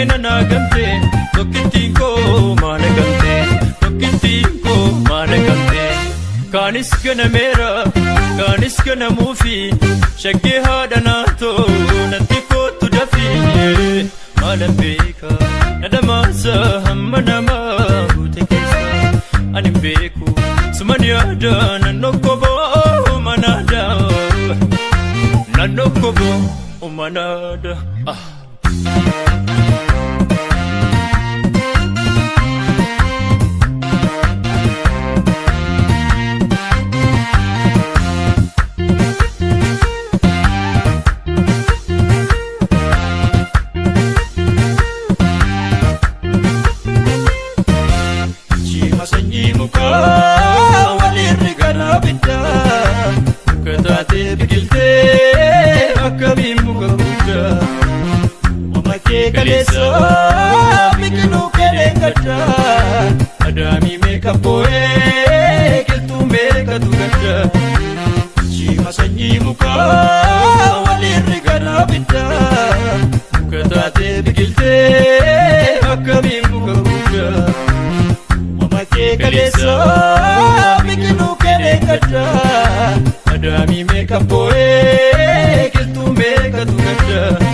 onneen anaagamte tokkittiin koo maana gamte tokkittiin koo maana gamte kaanis ganameera kaanis ganamuufi shaggee haadha naatoo natti kootu dafii maalan beeka nadhamaasa hamma namaa guute keessa ani beeku suman yaada nannokoboo manaada nannokoboo manaada walirri garaa biddaa muka taatee biqiltee akkamiin muka guddaa mama kee kaleessa biqiluu keneen gaddaa adaamii meeqa boo'ee qilxuu meeqatu gaddaa jiima sanyii mukaa walirri garaa biddaa muka taatee biqiltee akkamiin muka guddaa kaleessa biqiluu keneen gaddaa adaamii meeqa boo'ee qilxuu meeqatu gaddaa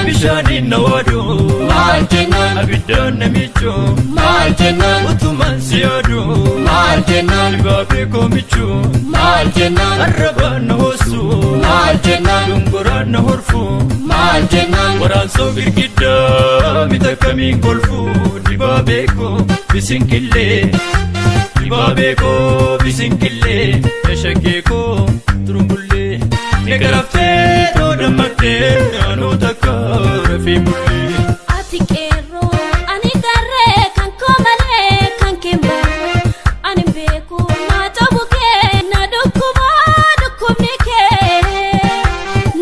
bishaaniin na waadu maal jennaan abiddaan namichuu maal jennaan utumaan si yaadu maal jennaan baabee koomichuu maal jennaan arrabaan na hoosu maal jennaan dungoraan na horfu maal jennaan waraansoo girgiddaa mita kamiin kolfu dibaabee koo bisinkillee dibaabee koo bisinkillee yashaggee koo turumbullee negaraftee too dammattee anuu takka rafii mullee ati qeerroo ani garree kan koo malee kan kee barroo ani beeku naa ta'uu kee na dhukkubaa dhukkubni kee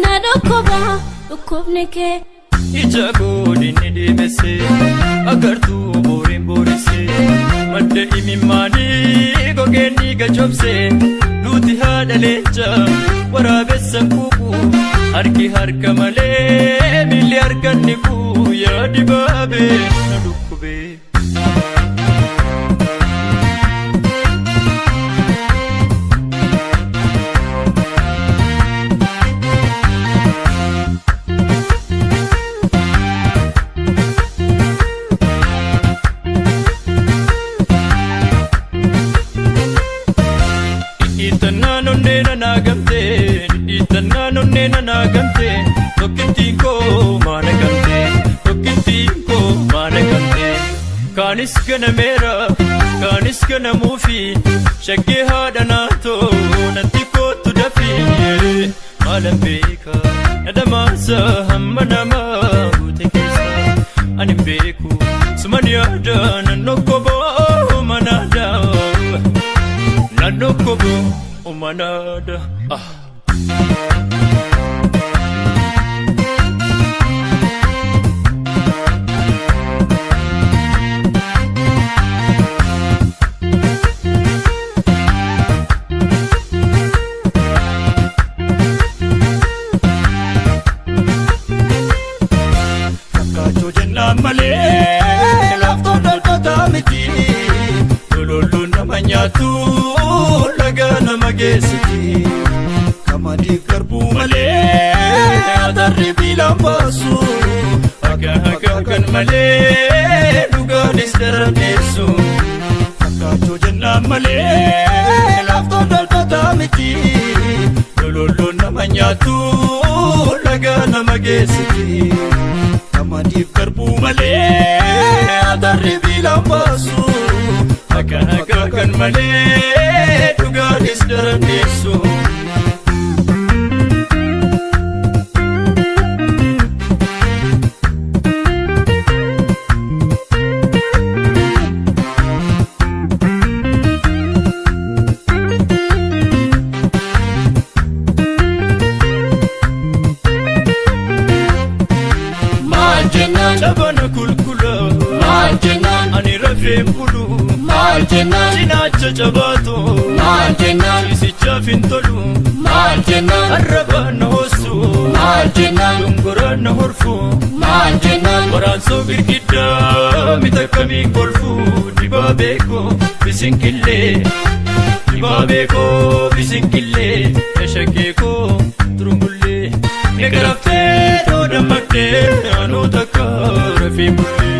na dhukkubaa dhukkubni kee ija godhinni deemesse agartuu booriin booresse madda imimmaanii gogeenni gajobse duuti haadha leenca waraabessa kuuku harki harka malee miilli harkanni kuu yaa dibaabee na dhukkubee onneen anaagamte tokkittiin koo maana gamte tokkittiin koo maana gamte kaanis ganameera kaanis ganamuufi shaggee haadha naatoo natti kootu dafii maalan beeka nadhamaasa hamma namaa guute keessa ani beeku suman yaada nannokoboo manaada nannokoboo manaada fakkaachuu jennaan malee laaftoo dhaltootaa miti lololluun nama nyaatu lagaa nama geessiti kamadiif garbuu malee atarri biilaan baasu hagaa kan malee dhugaanis darameessu fakkaachuu jennaan malee laaftoo dhaltootaa miti lololluun nama nyaatu lagaa nama geessiti kamadiif garbuu malee atarri biilaan baasu hagaa kan malee dhugaanis darameessu jennan Cabana kulkula maal jennan Ani rafeen bulu maal jennan Cinaacha cabaatu maal jennan Isichaaf hin tolu maal jennan Arrabaan na hoosu maal jennan Dongoraan na horfu maal jennan Waraansoo girgiddaa miidhakamii kolfu Dibaabee koo bisinkillee Dibaabee koo bisinkillee Yashakee koo turumbullee Eegaraftee dhoodammaktee Anoo takka rafeen bullee